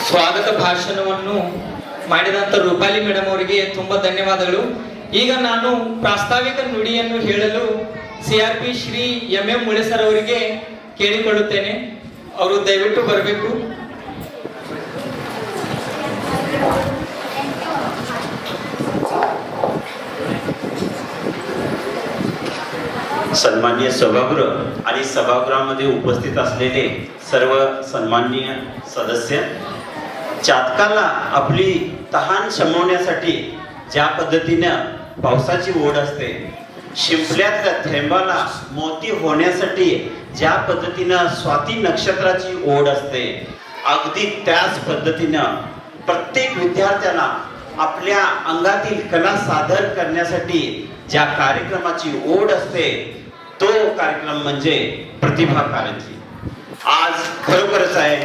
ಸ್ವಾಗತ ಭಾಷಣವನ್ನು ಮಾಡಿದಂತ ರೂಪಾಲಿ ಮೇಡಮ್ ಅವರಿಗೆ ತುಂಬಾ ಧನ್ಯವಾದಗಳು. ಈಗ ನಾನು ಪ್ರಾಸ್ತಾವಿಕ ನುಡಿಯನ್ನು ಹೇಳಲು CRP Shri M Mule sir ಅವರಿಗೆ ಕೇಳಿಕೊಳ್ಳುತ್ತೇನೆ. ಅವರು ದಯವಿಟ್ಟು ಬರಬೇಕು. सन्माननीय सभागृह आणि सभागृहामध्ये उपस्थित असलेले सर्व सन्माननीय सदस्य, चातकाला आपली तहान शमवण्यासाठी ज्या पद्धतीने पावसाची ओढ असते, शिंपल्यातल्या थेंबाला मोती होण्यासाठी ज्या पद्धतीने स्वाती नक्षत्राची ओढ असते, अगदी त्याच पद्धतीने प्रत्येक विद्यार्थ्याला आपल्या अंगातील कला सादर करण्यासाठी ज्या कार्यक्रमाची ओढ असते तो कार्यक्रम म्हणजे प्रतिभा कारंजी. आज खरोखरच आहे,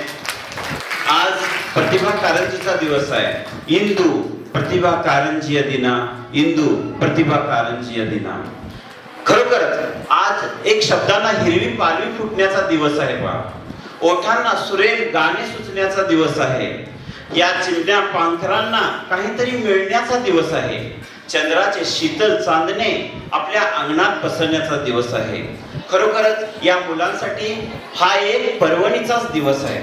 आज प्रतिभा कारंजीचा दिवस आहे. इंदू प्रतिभा कारंजी दिना, इंदू प्रतिभा कारंजी दिना. खरोखरच आज एक शब्दांना हिरवी पालवी फुटण्याचा दिवस आहे बा. ओठांना सुरेल गाणे सुचण्याचा दिवस आहे. या चिमण्या पांखरांना काहीतरी मिळण्याचा दिवस आहे. चंद्राचे शीतल चांदणे आपल्या अंगणात पसरण्याचा दिवस आहे. खरोखरच या मुलांसाठी हा एक पर्वणीचाच दिवस आहे.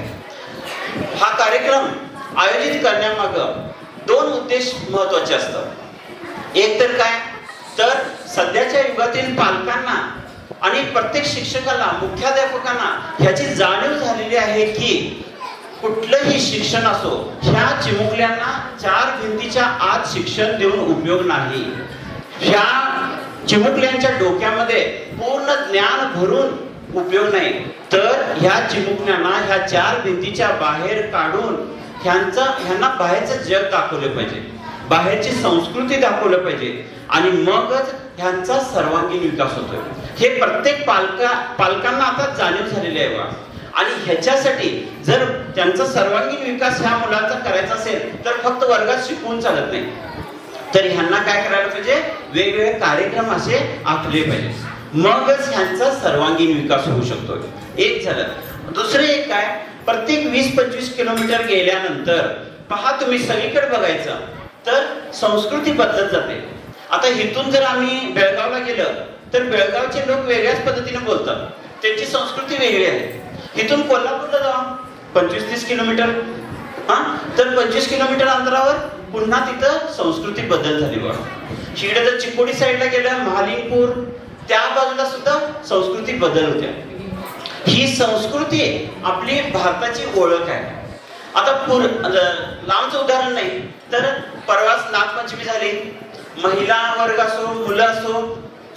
हा कार्यक्रम आयोजित करण्यामागे दोन उद्देश महत्त्वाचे असतात. एक तर काय, तर सध्याच्या युगातील पालकांना आणि प्रत्येक शिक्षकाला, मुख्याध्यापकांना ह्याची जाणीव झालेली आहे की कुठलंही शिक्षण असो, ह्या चिमुकल्यांना चार भिंतीच्या आत शिक्षण देऊन उपयोग नाही. ह्या चिमुकल्यांच्या डोक्यामध्ये पूर्ण ज्ञान भरून उपयोग नाही. तर ह्या चिमुकल्यांना ह्या चार भिंतीच्या बाहेर काढून ह्यांना बाहेरचं जग दाखवलं पाहिजे, बाहेरची संस्कृती दाखवलं पाहिजे आणि मगच ह्यांचा सर्वांगीण विकास होतोय. हे प्रत्येक पालकांना आता जाणीव झालेली आहे बा. आणि ह्याच्यासाठी जर त्यांचा सर्वांगीण विकास ह्या मुलांचा करायचा असेल तर फक्त वर्गात शिकवून चालत नाही. तर ह्यांना काय करायला पाहिजे, वेगवेगळे कार्यक्रम असे आखले पाहिजे, मगच ह्यांचा सर्वांगीण विकास होऊ शकतो. एक झालं. दुसरे एक काय, प्रत्येक 20-25 किलोमीटर गेल्यानंतर पहा तुम्ही सगळीकडे बघायचं तर संस्कृती बदलत जाते. आता इथून जर आम्ही बेळगावला गेलं तर बेळगावचे लोक वेगळ्याच पद्धतीने बोलतात, त्यांची संस्कृती वेगळी आहे. इथून कोल्हापूरला जाऊ 25-30 किलोमीटर, तर 25 किलोमीटर अंतरावर पुन्हा तिथं संस्कृती बदल झाली बघा. इकडे जर चिकोडी साईडला गेलं, महालिंगपूर त्या बाजूला सुद्धा संस्कृती बदल होत्या. ही संस्कृती आपली भारताची ओळख आहे. आता लांबचं उदाहरण नाही तर परवाच नागपंचमी झाली, महिला वर्ग असो, मुलं असो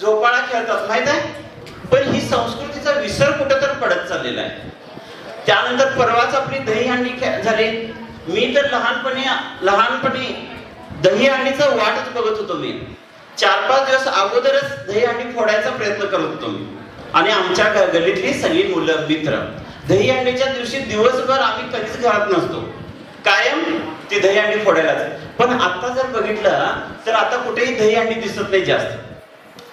झोपाळा खेळतात, माहित आहे. पण ही संस्कृतीचा विसर कुठं तर पडत चाललेला आहे. त्यानंतर परवाच आपली दहीहंडी झाली. मी तर लहानपणी दहीहंडीचा वाटच बघत होतो. मी 4-5 दिवस अगोदरच दहीहंडी फोडायचा प्रयत्न करत होतो मी आणि आमच्या गल्लीतली सगळी मुलं मित्र. दहीहंडीच्या दिवशी दिवसभर आम्ही कधीच घरात नसतो, कायम ती दहीहंडी फोडायलाच. पण आता जर बघितलं तर आता कुठेही दहीहंडी दिसत नाही जास्त,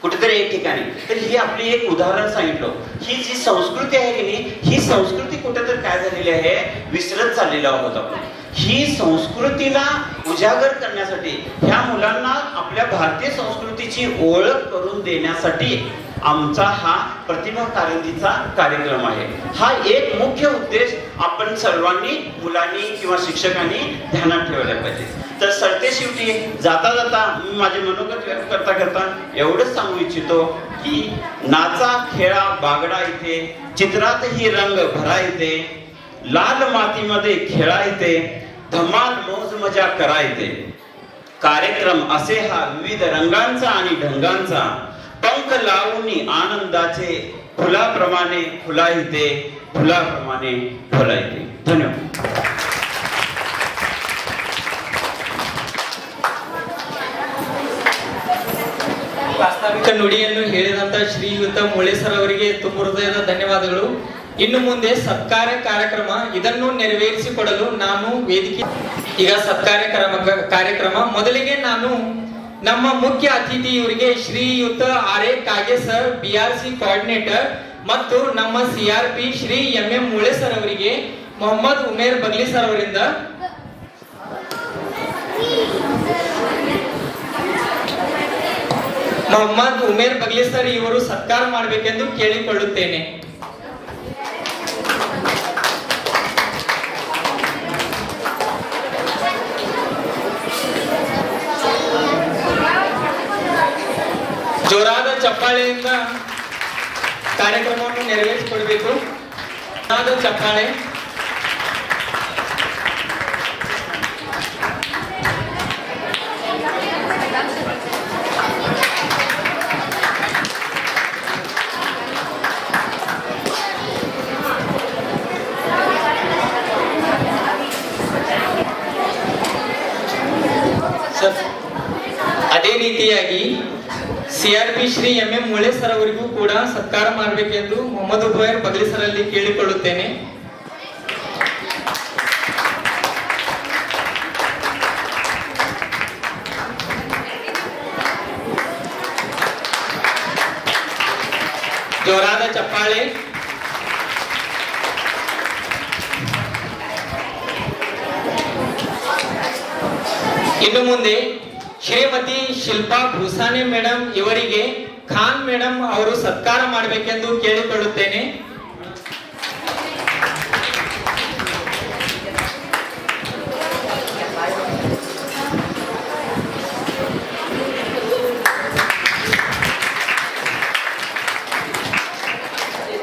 कुठेतरी एक ठिकाणी. तर ही आपली एक उदाहरण सांगितलं. ही जी संस्कृती आहे की नाही, ही संस्कृती कुठेतरी काय झालेली आहे, विसरत चाललेला आहोत आपण. ही संस्कृतीला उजागर करण्यासाठी, ह्या मुलांना आपल्या भारतीय संस्कृतीची ओळख करून देण्यासाठी आमचा हा प्रतिभा कारंजीचा कार्यक्रम आहे. हा एक मुख्य उद्देश आपण सर्वांनी, मुलांनी किंवा शिक्षकांनी ध्यानात ठेवायला पाहिजे. तर सरते शेवटी जाता जाता मी माझे मनोगत व्यक्त करता एवढंच सांगू इच्छितो की नाचा खेळा बागडा इथे, चित्रात ही रंग भरा इथे, लाल मातीमध्ये खेळा इथे, धमाल मौज मजा करा इथे. कार्यक्रम असे हा विविध रंगांचा आणि ढंगांचा, पंख लावून आनंदाचे फुलाप्रमाणे फुला इथे, फुलाप्रमाणे फुला इथे. धन्यवाद. ಪ್ರಾಸ್ತಾವಿಕ ನುಡಿಯನ್ನು ಹೇಳಿದಂತ ಶ್ರೀಯುತ ಮುಳೆ ಸರ್ ಅವರಿಗೆ ತುಂಬ ಹೃದಯದ ಧನ್ಯವಾದಗಳು. ಇನ್ನು ಮುಂದೆ ಸತ್ಕಾರ ಕಾರ್ಯಕ್ರಮ ಇದನ್ನು ನೆರವೇರಿಸಿಕೊಡಲು ನಾನು ವೇದಿಕೆ. ಈಗ ಸತ್ಕಾರ ಕಾರ್ಯಕ್ರಮ ಮೊದಲಿಗೆ ನಾನು ನಮ್ಮ ಮುಖ್ಯ ಅತಿಥಿ ಇವರಿಗೆ ಶ್ರೀಯುತ ಆರ್.ಎ. ಕಾಗೆ ಸರ್, BRC ಕೋಆರ್ಡಿನೇಟರ್ ಮತ್ತು ನಮ್ಮ CRP Shri M Mule sir ಅವರಿಗೆ ಮೊಹಮ್ಮದ್ ಉಮೇರ್ ಬಗ್ಲಿ ಸರ್ ಅವರಿಂದ ಮೊಹಮ್ಮದ್ ಉಮೇರ್ ಬಗ್ಲಿ ಸರ್ ಇವರು ಸತ್ಕಾರ ಮಾಡಬೇಕೆಂದು ಕೇಳಿಕೊಳ್ಳುತ್ತೇನೆ. ಜೋರಾದ ಚಪ್ಪಾಳೆಯಿಂದ ಕಾರ್ಯಕ್ರಮವನ್ನು ನೆರವೇರಿಸಿಕೊಡಬೇಕು. ಜೋರಾದ ಚಪ್ಪಾಳೆ. ಅದೇ ರೀತಿಯಾಗಿ CRP Shri M Mule sir ಅವರಿಗೂ ಕೂಡ ಸತ್ಕಾರ ಮಾಡಬೇಕೆಂದು ಮೊಹಮ್ಮದ್ ಉಮೇರ್ ಬಗ್ಲಿ ಸರ್ ಅಲ್ಲಿ ಕೇಳಿಕೊಳ್ಳುತ್ತೇನೆ. ಜೋರಾದ ಚಪ್ಪಾಳೆ. ಇನ್ನು ಮುಂದೆ ಶ್ರೀಮತಿ ಶಿಲ್ಪಾ ಭೂಸಾನೆ ಮೇಡಮ್ ಇವರಿಗೆ ಖಾನ್ ಮೇಡಮ್ ಅವರು ಸತ್ಕಾರ ಮಾಡಬೇಕೆಂದು ಕೇಳಿಕೊಳ್ಳುತ್ತೇನೆ.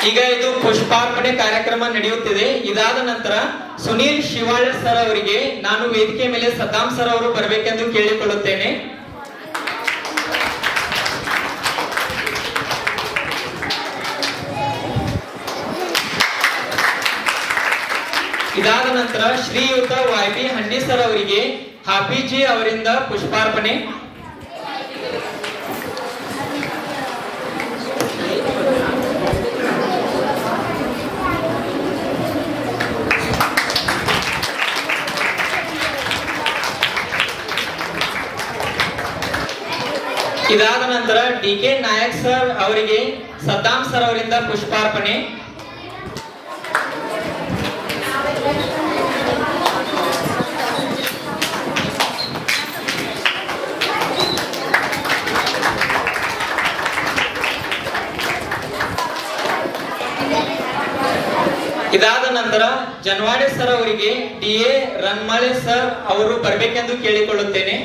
ಈಗ ಇದು ಪುಷ್ಪಾರ್ಪಣೆ ಕಾರ್ಯಕ್ರಮ ನಡೆಯುತ್ತಿದೆ. ಇದಾದ ನಂತರ ಸುನೀಲ್ ಶಿವಾಳೆ ಸರ್ ಅವರಿಗೆ ನಾನು ವೇದಿಕೆ ಮೇಲೆ ಸದ್ದಾಂ ಸರ್ ಅವರು ಬರಬೇಕೆಂದು ಕೇಳಿಕೊಳ್ಳುತ್ತೇನೆ. ಇದಾದ ನಂತರ ಶ್ರೀಯುತ YB ಹಂಡಿ ಸರ್ ಅವರಿಗೆ ಹಾಫೀಜಿ ಅವರಿಂದ ಪುಷ್ಪಾರ್ಪಣೆ. ಇದಾದ ನಂತರ DK ನಾಯಕ್ ಸರ್ ಅವರಿಗೆ ಸದ್ದಾಂ ಸರ್ ಅವರಿಂದ ಪುಷ್ಪಾರ್ಪಣೆ. ಇದಾದ ನಂತರ ಜನವಾಡೆ ಸರ್ ಅವರಿಗೆ DA ರನ್ಮಾಳೆ ಸರ್ ಅವರು ಬರಬೇಕೆಂದು ಕೇಳಿಕೊಳ್ಳುತ್ತೇನೆ.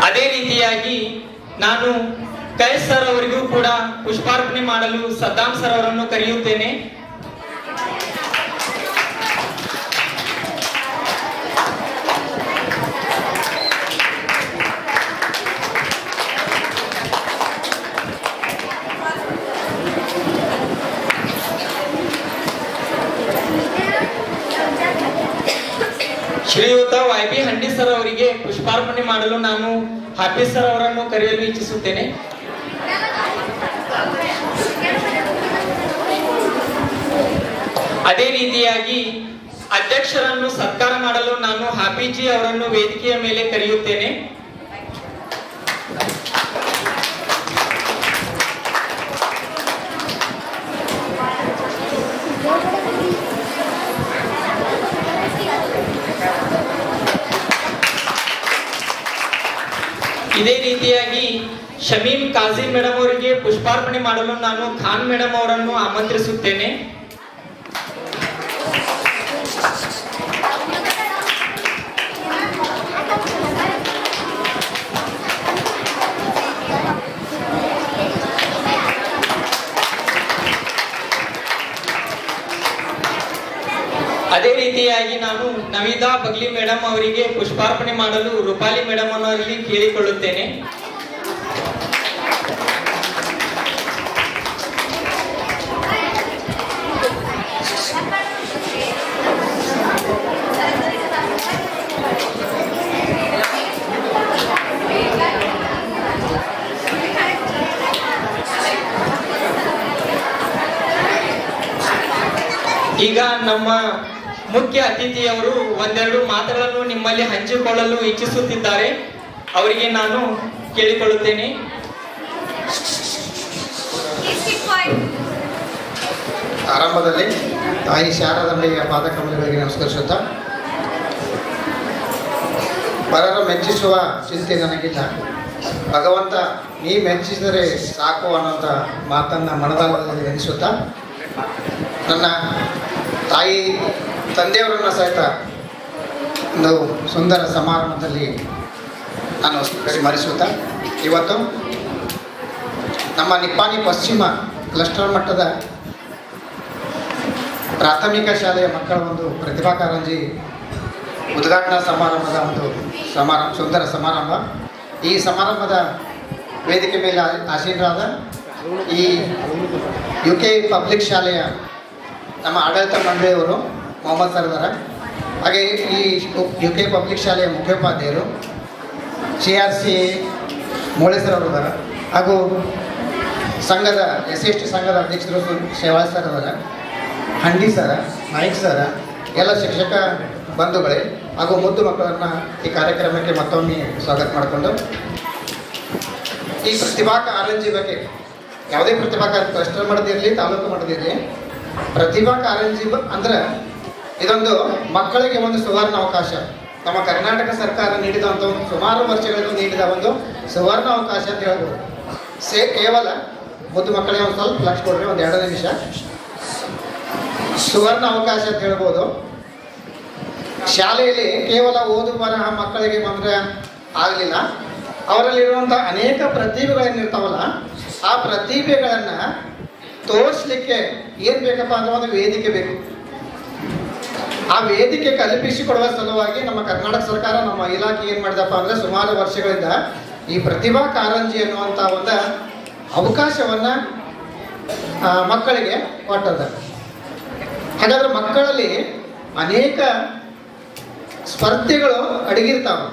ಅದೇ ರೀತಿಯಾಗಿ ನಾನು ಕೈ ಸರ್ ಅವರಿಗೂ ಕೂಡ ಪುಷ್ಪಾರ್ಪಣೆ ಮಾಡಲು ಸದ್ದಾಂ ಸರ್ ಅವರನ್ನು ಕರೆಯುತ್ತೇನೆ. ಶ್ರೀಯುತ YB ಹಂಡಿ ಸರ್ ಅವರಿಗೆ ಪುಷ್ಪಾರ್ಪಣೆ ಮಾಡಲು ನಾನು ಹಾಫೀಜ್ ಸರ್ ಅವರನ್ನು ಕರೆಯಲು ಇಚ್ಛಿಸುತ್ತೇನೆ. ಅದೇ ರೀತಿಯಾಗಿ ಅಧ್ಯಕ್ಷರನ್ನು ಸತ್ಕಾರ ಮಾಡಲು ನಾನು ಹಾಫೀಜಿ ಅವರನ್ನು ವೇದಿಕೆಯ ಮೇಲೆ ಕರೆಯುತ್ತೇನೆ. ಇದೇ ರೀತಿಯಾಗಿ ಶಮೀಮ್ ಕಾಜಿ ಮೇಡಮ್ ಅವರಿಗೆ ಪುಷ್ಪಾರ್ಪಣೆ ಮಾಡಲು ನಾನು ಖಾನ್ ಮೇಡಮ್ ಅವರನ್ನು ಆಮಂತ್ರಿಸುತ್ತೇನೆ. ಅದೇ ರೀತಿಯಾಗಿ ನಾನು ನವಿದಾ ಬಗ್ಲಿ ಮೇಡಮ್ ಅವರಿಗೆ ಪುಷ್ಪಾರ್ಪಣೆ ಮಾಡಲು ರೂಪಾಲಿ ಮೇಡಮ್ ಅವರಲ್ಲಿ ಕೇಳಿಕೊಳ್ಳುತ್ತೇನೆ. ಈಗ ನಮ್ಮ ಮುಖ್ಯ ಅತಿಥಿಯವರು ಒಂದೆರಡು ಮಾತುಗಳನ್ನು ನಿಮ್ಮಲ್ಲಿ ಹಂಚಿಕೊಳ್ಳಲು ಇಚ್ಛಿಸುತ್ತಿದ್ದಾರೆ. ಅವರಿಗೆ ನಾನು ಕೇಳಿಕೊಳ್ಳುತ್ತೇನೆ. ಆರಂಭದಲ್ಲಿ ತಾಯಿ ಶಾರದಾಂಬೆಯ ಪಾದಕಮಲಗಳಿಗೆ ನಮಸ್ಕರಿಸುತ್ತಾ, ಪರರ ಮೆಚ್ಚಿಸುವ ಚಿಂತೆ ನನಗಿಲ್ಲ, ಭಗವಂತ ನೀ ಮೆಚ್ಚಿಸಿದರೆ ಸಾಕು ಅನ್ನೋಂಥ ಮಾತನ್ನು ಮನದಾಳದಲ್ಲಿ ನೆನೆಸುತ್ತಾ, ನನ್ನ ತಾಯಿ ತಂದೆಯವರನ್ನು ಸಹಿತ ಒಂದು ಸುಂದರ ಸಮಾರಂಭದಲ್ಲಿ ನಾನು ಸ್ಮರಿಸುತ್ತಾ, ಇವತ್ತು ನಮ್ಮ ನಿಪ್ಪಾಣಿ ಪಶ್ಚಿಮ ಕ್ಲಸ್ಟರ್ ಮಟ್ಟದ ಪ್ರಾಥಮಿಕ ಶಾಲೆಯ ಮಕ್ಕಳ ಒಂದು ಪ್ರತಿಭಾ ಕಾರಂಜಿ ಉದ್ಘಾಟನಾ ಸಮಾರಂಭದ ಒಂದು ಸುಂದರ ಸಮಾರಂಭ. ಈ ಸಮಾರಂಭದ ವೇದಿಕೆ ಮೇಲೆ ಆಸೀನರಾದ ಈ UK ಪಬ್ಲಿಕ್ ಶಾಲೆಯ ನಮ್ಮ ಆಡಳಿತ ಮಂಡಳಿಯವರು ಮೊಹಮ್ಮದ್ ಸರ್ದಾರ, ಹಾಗೆ ಈ UK ಪಬ್ಲಿಕ್ ಶಾಲೆಯ ಮುಖ್ಯೋಪಾಧ್ಯಾಯರು CRC ಮೋಳೇಸರ್ ಅವರು ಇದ್ದಾರೆ, ಹಾಗೂ ಸಂಘದ SC/ST ಸಂಘದ ಅಧ್ಯಕ್ಷರು ಶೇವಾಳ್ ಸರ್ ಅವರ, ಹಂಡಿ ಸರ, ನಾಯ್ಕ್ ಸರ, ಎಲ್ಲ ಶಿಕ್ಷಕ ಬಂಧುಗಳೇ ಹಾಗೂ ಮುದ್ದು ಮಕ್ಕಳನ್ನು ಈ ಕಾರ್ಯಕ್ರಮಕ್ಕೆ ಮತ್ತೊಮ್ಮೆ ಸ್ವಾಗತ ಮಾಡಿಕೊಂಡು, ಈ ಪ್ರತಿಭಾ ಕಾರಂಜಿ ಬಗ್ಗೆ ಯಾವುದೇ ಪ್ರತಿಭಾ ಕ್ಲಸ್ಟರ್ ಮಟ್ಟದಿರಲಿ, ತಾಲೂಕು ಮಟ್ಟದಿರಲಿ, ಪ್ರತಿಭಾ ಕಾರಂಜಿ ಅಂದ್ರೆ ಇದೊಂದು ಮಕ್ಕಳಿಗೆ ಒಂದು ಸುವರ್ಣ ಅವಕಾಶ. ನಮ್ಮ ಕರ್ನಾಟಕ ಸರ್ಕಾರ ನೀಡಿದಂಥ ಒಂದು ಸುಮಾರು ವರ್ಷಗಳಿಂದ ನೀಡಿದ ಒಂದು ಸುವರ್ಣ ಅವಕಾಶ ಅಂತ ಹೇಳ್ಬೋದು. ಕೇವಲ ಮುದ್ದು ಮಕ್ಕಳಿಗೆ ಒಂದು ಸ್ವಲ್ಪ ಲಕ್ಷ ಕೊಡ್ರಿ, ಒಂದು 2 ನಿಮಿಷ. ಸುವರ್ಣ ಅವಕಾಶ ಅಂತ ಹೇಳ್ಬೋದು. ಶಾಲೆಯಲ್ಲಿ ಕೇವಲ ಓದು ಬರಹ ಮಕ್ಕಳಿಗೆ ಮಾತ್ರ ಆಗಲಿಲ್ಲ, ಅವರಲ್ಲಿರುವಂಥ ಅನೇಕ ಪ್ರತಿಭೆಗಳೇನಿರ್ತಾವಲ್ಲ, ಆ ಪ್ರತಿಭೆಗಳನ್ನು ತೋರಿಸ್ಲಿಕ್ಕೆ ಏನು ಬೇಕಪ್ಪ ಅಂದ್ರೆ ಒಂದು ವೇದಿಕೆ ಬೇಕು. ಆ ವೇದಿಕೆ ಕಲ್ಪಿಸಿಕೊಡುವ ಸಲುವಾಗಿ ನಮ್ಮ ಕರ್ನಾಟಕ ಸರ್ಕಾರ, ನಮ್ಮ ಇಲಾಖೆ ಏನು ಮಾಡಿದಪ್ಪ ಅಂದರೆ ಸುಮಾರು ವರ್ಷಗಳಿಂದ ಈ ಪ್ರತಿಭಾ ಕಾರಂಜಿ ಅನ್ನುವಂಥ ಒಂದು ಅವಕಾಶವನ್ನು ಮಕ್ಕಳಿಗೆ ಕೊಟ್ಟದ. ಹಾಗಾದ್ರೆ ಮಕ್ಕಳಲ್ಲಿ ಅನೇಕ ಸ್ಪರ್ಧೆಗಳು ಅಡಗಿರ್ತಾವೆ.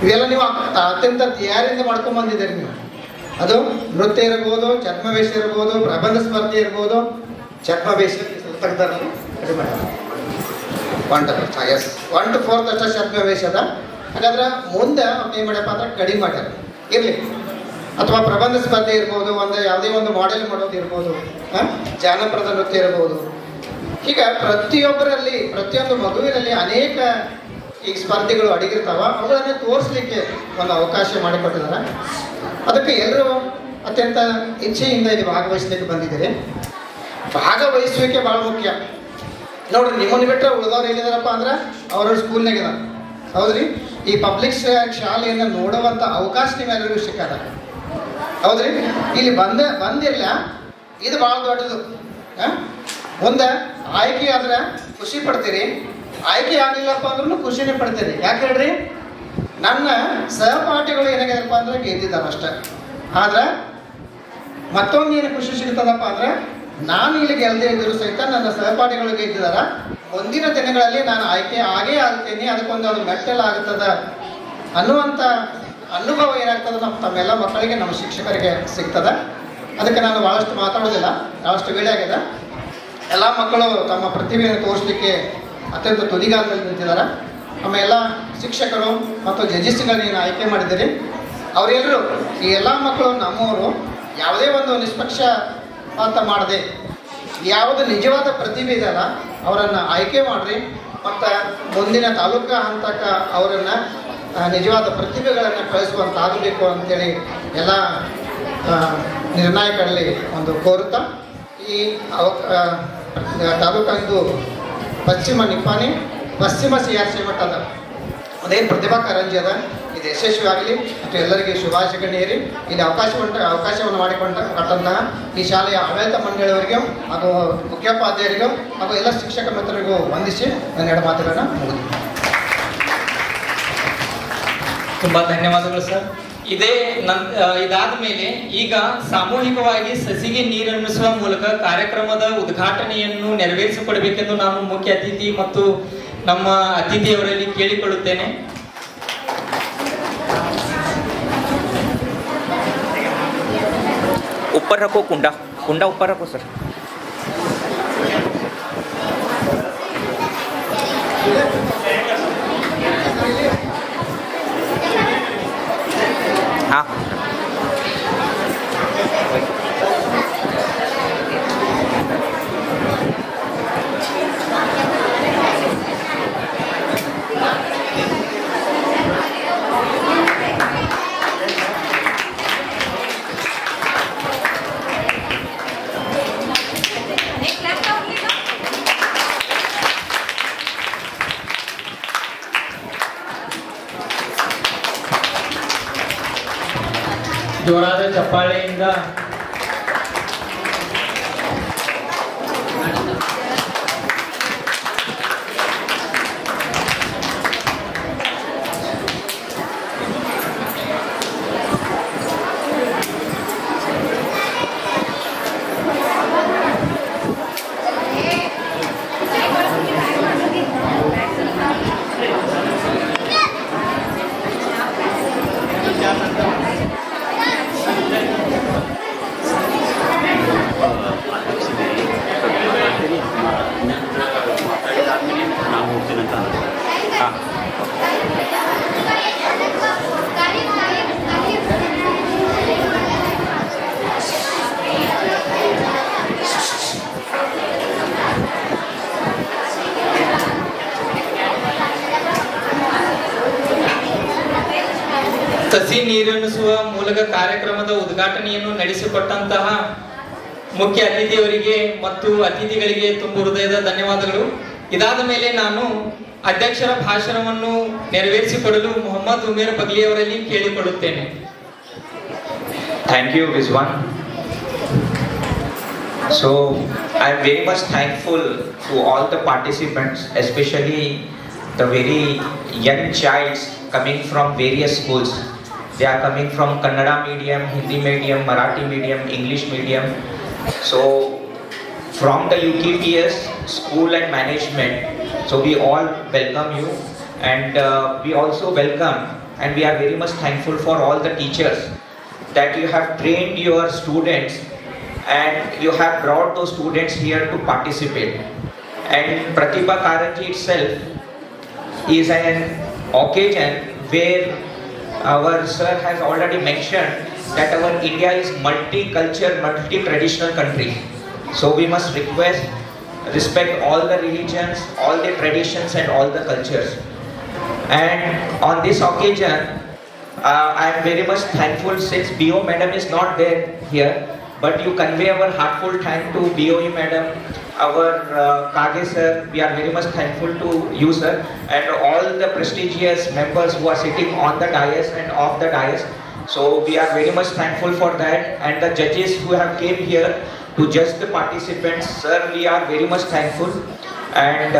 ಇವೆಲ್ಲ ನೀವು ಅತ್ಯಂತ ತಯಾರಿಯಿಂದ ಮಾಡ್ಕೊಂಡ್ಬಂದಿದ್ದೀರಿ ನೀವು. ಅದು ನೃತ್ಯ ಇರ್ಬೋದು, ಛದ್ಮವೇಷ ಇರ್ಬೋದು, ಪ್ರಬಂಧ ಸ್ಪರ್ಧೆ ಇರ್ಬೋದು. ಛದ್ಮವೇಷ ತೆಗ್ದಾರ 1 to 4 ಅಷ್ಟ ಛದ್ಮವೇಷ ಅದ. ಹಾಗಾದ್ರೆ ಮುಂದೆ ಏನು ಮಾಡ್ಯಪ್ಪ ಅಂದ್ರೆ ಕಡಿಮೆ ಮಾಡ್ಯಾರ ಇರಲಿ. ಅಥವಾ ಪ್ರಬಂಧ ಸ್ಪರ್ಧೆ ಇರ್ಬೋದು, ಯಾವುದೇ ಒಂದು ಮಾಡೆಲ್ ಮಾಡೋದು ಇರ್ಬೋದು, ಜಾನಪದ ನೃತ್ಯ ಇರ್ಬೋದು. ಈಗ ಪ್ರತಿಯೊಬ್ಬರಲ್ಲಿ, ಪ್ರತಿಯೊಂದು ಮಗುವಿನಲ್ಲಿ ಅನೇಕ ಈಗ ಸ್ಪರ್ಧೆಗಳು ಅಡಗಿರ್ತಾವ. ಅವುಗಳನ್ನು ತೋರಿಸ್ಲಿಕ್ಕೆ ಒಂದು ಅವಕಾಶ ಮಾಡಿಕೊಟ್ಟಿದ್ದಾರೆ. ಅದಕ್ಕೆ ಎಲ್ಲರೂ ಅತ್ಯಂತ ಇಚ್ಛೆಯಿಂದ ಇಲ್ಲಿ ಭಾಗವಹಿಸ್ಲಿಕ್ಕೆ ಬಂದಿದ್ದೀರಿ. ಭಾಗವಹಿಸುವಿಕೆ ಭಾಳ ಮುಖ್ಯ ನೋಡ್ರಿ. ನಿಮ್ಮನ್ನು ಬಿಟ್ಟರೆ ಉಳಿದವ್ರು ಏನಿದಾರಪ್ಪ ಅಂದ್ರೆ ಅವ್ರ ಸ್ಕೂಲ್ನಾಗಿದ್ದಾರೆ, ಹೌದ್ರಿ. ಈ ಪಬ್ಲಿಕ್ ಶಾಲೆಯನ್ನು ನೋಡುವಂಥ ಅವಕಾಶ ನಿಮ್ಮೆಲ್ಲರಿಗೂ ಸಿಕ್ಕದ, ಹೌದ್ರಿ. ಇಲ್ಲಿ ಬಂದಿರಲ್ಲ, ಇದು ಭಾಳ ದೊಡ್ಡದು. ಮುಂದೆ ಆಯ್ಕೆ ಆದ್ರೆ ಖುಷಿ ಪಡ್ತೀರಿ, ಆಯ್ಕೆ ಆಗಲಿಲ್ಲಪ್ಪ ಅಂದ್ರೂ ಖುಷಿನೇ ಪಡ್ತೀರಿ. ಯಾಕೆ ಹೇಳ್ರಿ, ನನ್ನ ಸಹಪಾಠಿಗಳು ಏನಾಗ್ಯಾರಪ್ಪ ಅಂದ್ರೆ ಗೆದ್ದಿದ್ದಾರೆ ಅಷ್ಟೇ. ಆದ್ರೆ ಮತ್ತೊಂದು ಏನು ಖುಷಿ ಸಿಗ್ತದಪ್ಪ ಅಂದ್ರೆ, ನಾನು ಇಲ್ಲಿ ಗೆಲ್ಲದೆ ಇದ್ದರೂ ಸಹಿತ ನನ್ನ ಸಹಪಾಠಿಗಳು ಗೆದ್ದಿದಾರ, ಮುಂದಿನ ದಿನಗಳಲ್ಲಿ ನಾನು ಆಯ್ಕೆ ಆಗೇ ಆಗ್ತೀನಿ, ಅದಕ್ಕೊಂದು ಮೆಟ್ಟಲ್ ಆಗ್ತದ ಅನ್ನುವಂಥ ಅನುಭವ ಏನಾಗ್ತದೆ ತಮ್ಮೆಲ್ಲ ಮಕ್ಕಳಿಗೆ, ನಮ್ಮ ಶಿಕ್ಷಕರಿಗೆ ಸಿಗ್ತದೆ. ಅದಕ್ಕೆ ನಾನು ಭಾಳಷ್ಟು ಮಾತಾಡೋದಿಲ್ಲ, ಭಾಳಷ್ಟು ವೇಳೆ ಆಗಿದೆ. ಎಲ್ಲ ಮಕ್ಕಳು ತಮ್ಮ ಪ್ರತಿಭೆಯನ್ನು ತೋರಿಸಲಿಕ್ಕೆ ಅತ್ಯಂತ ತುದಿಗಾಲದಲ್ಲಿ ನಿಂತಿದ್ದಾರೆ. ನಮ್ಮ ಎಲ್ಲ ಶಿಕ್ಷಕರು ಮತ್ತು ಜಡ್ಜಸ್ಗಳನ್ನು ಆಯ್ಕೆ ಮಾಡಿದ್ದೀರಿ. ಅವರೆಲ್ಲರೂ, ಈ ಎಲ್ಲ ಮಕ್ಕಳು ನಮ್ಮವರು, ಯಾವುದೇ ಒಂದು ನಿಷ್ಪಕ್ಷಪಾತ ಮಾಡದೆ ಯಾವುದು ನಿಜವಾದ ಪ್ರತಿಭೆ ಇದೆಯಲ್ಲ ಅವರನ್ನು ಆಯ್ಕೆ ಮಾಡಿರಿ. ಮತ್ತು ಮುಂದಿನ ತಾಲೂಕಾ ಹಂತಕ್ಕೆ ಅವರನ್ನು ನಿಜವಾದ ಪ್ರತಿಭೆಗಳನ್ನು ಕಳಿಸುವಂತಾಗಬೇಕು ಅಂತೇಳಿ ಎಲ್ಲ ನಿರ್ಣಾಯಕರಲ್ಲಿ ಒಂದು ಕೋರುತ್ತಾ, ಈ ತಾಲೂಕಿಂದು ಪಶ್ಚಿಮ ನಿಪ್ಪಾಣಿ, ಪಶ್ಚಿಮ CRC ಮಟ್ಟದ ಅದೇನು ಪ್ರತಿಭಾ ಕಾರಂಜಿ ಅದ, ಇದು ಯಶಸ್ವಿಯಾಗಲಿ ಮತ್ತು ಎಲ್ಲರಿಗೆ ಶುಭಾಶಯ ನೀಡಿ. ಇಲ್ಲಿ ಅವಕಾಶವನ್ನು ಮಾಡಿಕೊಂಡಂತಹ ಈ ಶಾಲೆಯ ಆಡಳಿತ ಮಂಡಳಿಯವರಿಗೂ ಹಾಗೂ ಮುಖ್ಯೋಪಾಧ್ಯಾಯರಿಗೂ ಹಾಗೂ ಎಲ್ಲ ಶಿಕ್ಷಕ ಮಿತ್ರರಿಗೂ ವಂದಿಸಿ ನನ್ನ 2 ಮಾತುಗಳನ್ನು ಮುಗಿದು. ತುಂಬ ಧನ್ಯವಾದಗಳು ಸರ್. ಇದಾದ ಮೇಲೆ ಈಗ ಸಾಮೂಹಿಕವಾಗಿ ಸಸಿಗೆ ನೀರನ್ನಿಸುವ ಮೂಲಕ ಕಾರ್ಯಕ್ರಮದ ಉದ್ಘಾಟನೆಯನ್ನು ನೆರವೇರಿಸಿಕೊಡಬೇಕೆಂದು ನಾನು ಮುಖ್ಯ ಅತಿಥಿ ಮತ್ತು ನಮ್ಮ ಅತಿಥಿಯವರಲ್ಲಿ ಕೇಳಿಕೊಳ್ಳುತ್ತೇನೆ. ऊपर रखो, कुंडा कुंडा ऊपर रखो सर. हाँ ಜೋರಾದ ಚಪ್ಪಾಳೆಯಿಂದ ಸಸಿ ನೀರುಣಿಸುವ ಮೂಲಕ ಕಾರ್ಯಕ್ರಮದ ಉದ್ಘಾಟನೆಯನ್ನು ನಡೆಸಿಕೊಟ್ಟಂತಹ ಮುಖ್ಯ ಅತಿಥಿಯವರಿಗೆ ಮತ್ತು ಅತಿಥಿಗಳಿಗೆ ತುಂಬ ಹೃದಯದ ಧನ್ಯವಾದಗಳು. ಇದಾದ ಮೇಲೆ ನಾನು ಅಧ್ಯಕ್ಷರ ಭಾಷಣವನ್ನು ನೆರವೇರಿಸಿಕೊಡಲು ಮೊಹಮ್ಮದ್ ಉಮೇರ್ ಬಗ್ಲಿ ಅವರಲ್ಲಿ ಕೇಳಿಕೊಳ್ಳುತ್ತೇನೆ. Thank you, Rizwan. So, I am very much thankful to all the participants, especially the very young childs coming from various schools. They are coming from Kannada medium, Hindi medium, Marathi medium, English medium. So, from the UKPS school and management, so we all welcome you, and we also welcome and we are very much thankful for all the teachers that you have trained your students and you have brought those students here to participate. And Pratibha Karanji itself is an occasion where our sir has already mentioned that our India is multi-cultural, multi-traditional country. So we must respect all the religions, all the traditions and all the cultures. And on this occasion, I am very much thankful since BO Madam is not there here, but you convey our heartful thank to BOE Madam, our Kage sir. We are very much thankful to you sir, and all the prestigious members who are sitting on the dais and off the dais. So we are very much thankful for that, and the judges who have came here to judge the participants, sir, we are very much thankful, and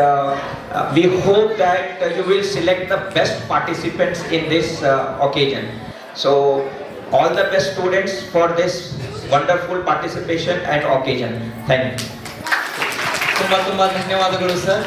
we hope that you will select the best participants in this occasion. So all the best students for this wonderful participation and occasion. Thank you. ತುಂಬಾ ಧನ್ಯವಾದಗಳು sir.